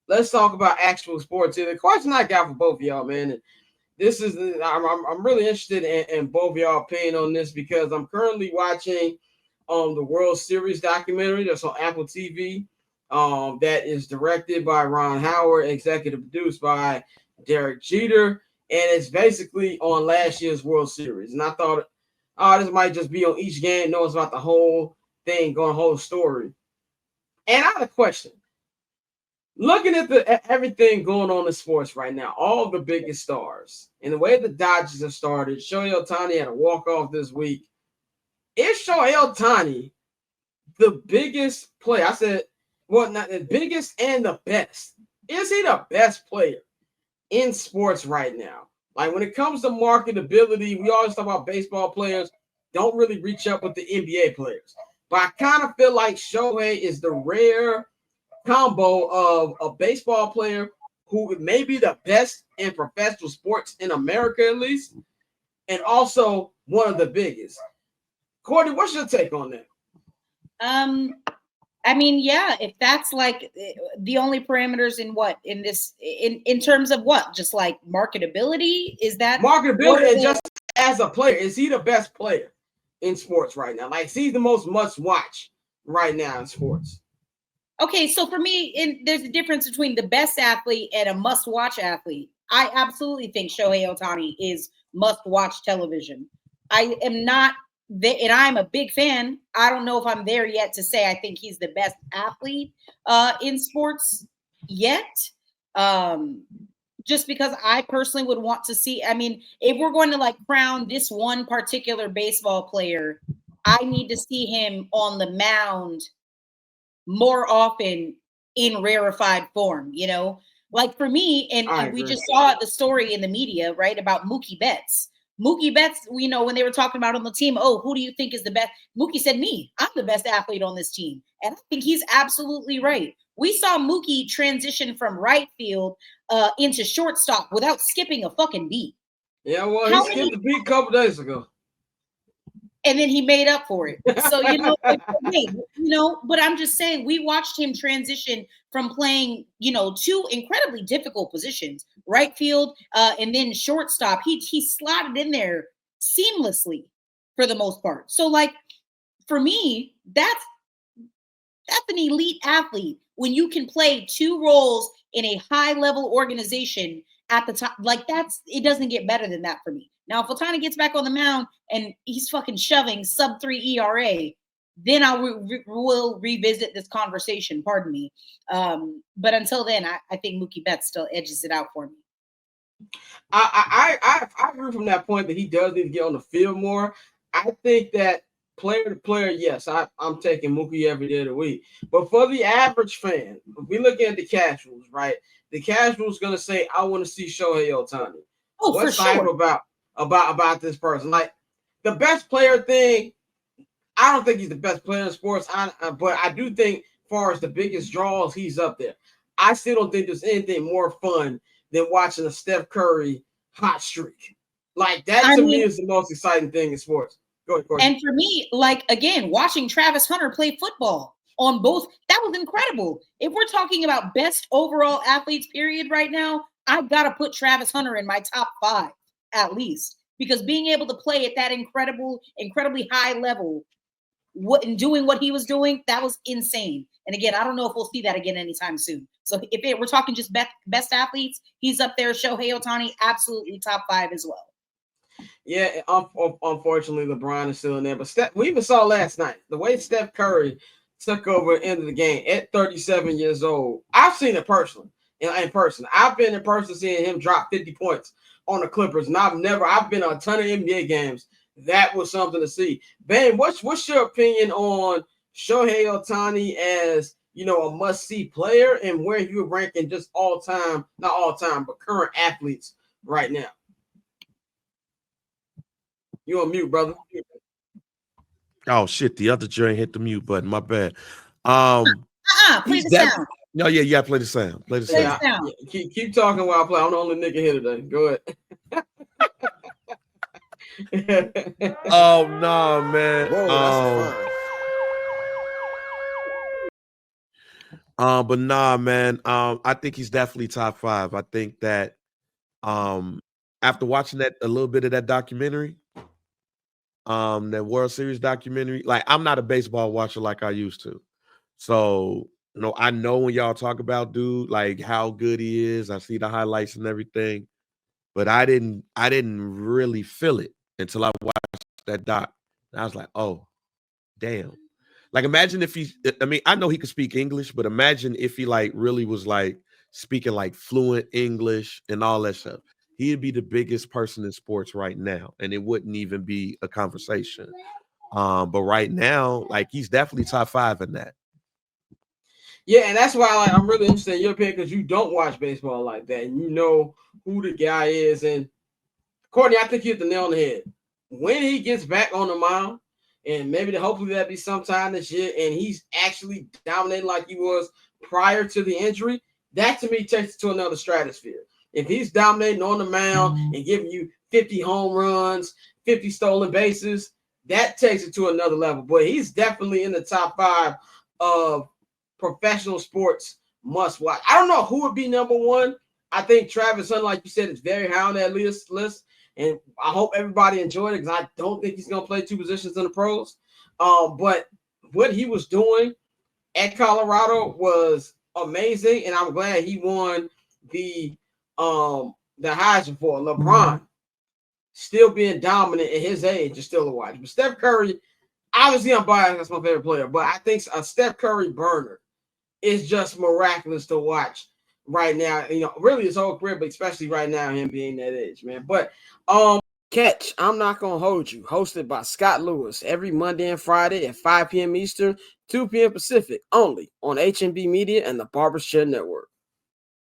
let's talk about actual sports here. The question I got for both of y'all, man, and this is I'm really interested in both of y'all opinion on this because I'm currently watching the World Series documentary that's on Apple TV. That is directed by Ron Howard, executive produced by Derek Jeter, and it's basically on last year's World Series. And I thought, oh, this might just be on each game, knows about the whole thing, going whole story. And I had a question. Looking at everything going on in sports right now, all the biggest stars, and the way the Dodgers have started, Shohei Ohtani had a walk-off this week. Is Shohei Ohtani the biggest player? I said, well, not the biggest and the best. Is he the best player in sports right now? Like when it comes to marketability, we always talk about baseball players don't really reach up with the NBA players. But I kind of feel like Shohei is the rare combo of a baseball player who may be the best in professional sports in America, at least, and also one of the biggest. Courtney, what's your take on that? I mean, yeah, if that's like the only parameters in terms of what, just like marketability, is that marketability? And just as a player, is he the best player in sports right now? Like, is he the most must watch right now in sports? Okay, so for me, there's a difference between the best athlete and a must watch athlete. I absolutely think Shohei Ohtani is must watch television. I am not. And I'm a big fan. I don't know if I'm there yet to say I think he's the best athlete in sports yet. Just because I personally would want to see, I mean, if we're going to like crown this one particular baseball player, I need to see him on the mound more often in rarefied form, you know? Like for me, and we just saw the story in the media, right, about Mookie Betts. Mookie Betts, you know, when they were talking about on the team, oh, who do you think is the best? Mookie said, me. I'm the best athlete on this team. And I think he's absolutely right. We saw Mookie transition from right field into shortstop without skipping a fucking beat. Yeah, well, he skipped the beat a couple days ago. And then he made up for it. So, you know, but I'm just saying, we watched him transition from playing, you know, two incredibly difficult positions, right field and then shortstop. He slotted in there seamlessly for the most part. So, like, for me, that's an elite athlete when you can play two roles in a high-level organization at the top. Like, it doesn't get better than that for me. Now, if Ohtani gets back on the mound and he's fucking shoving sub-3 ERA, then I will revisit this conversation. Pardon me. But until then, I think Mookie Betts still edges it out for me. I agree from that point that he does need to get on the field more. I think that player to player, yes, I'm taking Mookie every day of the week. But for the average fan, if we look at the casuals, right? The casual's going to say, I want to see Shohei Ohtani. Oh, what's for sure. About this person? Like, the best player thing, I don't think he's the best player in sports, but I do think as far as the biggest draws, he's up there. I still don't think there's anything more fun than watching a Steph Curry hot streak. Like, that to me is the most exciting thing in sports. Go ahead, Courtney. And for me, like, again, watching Travis Hunter play football on both, that was incredible. If we're talking about best overall athletes, period, right now, I've got to put Travis Hunter in my top 5 at least, because being able to play at that incredibly high level, and doing what he was doing, that was insane. And again, I don't know if we'll see that again anytime soon. So if we're talking just best athletes, he's up there. Shohei Ohtani, absolutely top 5 as well. Yeah, unfortunately, LeBron is still in there. But we even saw last night the way Steph Curry took over at the end of the game at 37 years old. I've seen it personally. In person, I've been in person seeing him drop 50 points on the Clippers, and I've been to a ton of NBA games. That was something to see. Ben, what's your opinion on Shohei Ohtani as, you know, a must-see player, and where you're ranking just not all time, but current athletes right now? You on mute, brother. Oh shit, the other joint hit the mute button. My bad. Play the sound. No, yeah, play the sound. Play the sound. Yeah, keep talking while I play. I'm the only nigga here today. Go ahead. Oh no, man. Whoa, But nah, man. I think he's definitely top 5. I think that after watching a little bit of that documentary, that World Series documentary, like I'm not a baseball watcher like I used to. So, I know when y'all talk about dude, like how good he is. I see the highlights and everything, but I didn't really feel it until I watched that doc. And I was like, oh, damn. Like imagine if I know he could speak English, but imagine if he like really was like speaking like fluent English and all that stuff. He'd be the biggest person in sports right now, and it wouldn't even be a conversation. But right now, like he's definitely top 5 in that. Yeah, and that's why I'm really interested in your opinion because you don't watch baseball like that, and you know who the guy is. And Courtney, I think you hit the nail on the head. When he gets back on the mound, and maybe hopefully that'll be sometime this year, and he's actually dominating like he was prior to the injury, that to me takes it to another stratosphere. If he's dominating on the mound and giving you 50 home runs, 50 stolen bases, that takes it to another level. But he's definitely in the top 5 of professional sports must watch. I don't know who would be number 1. I think Travis Hunt, like you said, is very high on that list. And I hope everybody enjoyed it because I don't think he's going to play 2 positions in the pros. But what he was doing at Colorado was amazing, and I'm glad he won the Heisman for LeBron. Still being dominant at his age is still a watch. But Steph Curry, obviously I'm biased. That's my favorite player. But I think a Steph Curry burner is just miraculous to watch right now. Really his whole career, but especially right now, him being that age, man. But Catch, I'm Not Gonna Hold You, hosted by Scott Lewis every Monday and Friday at 5 p.m. Eastern, 2 p.m. Pacific, only on HNB Media and the Barbershop Network.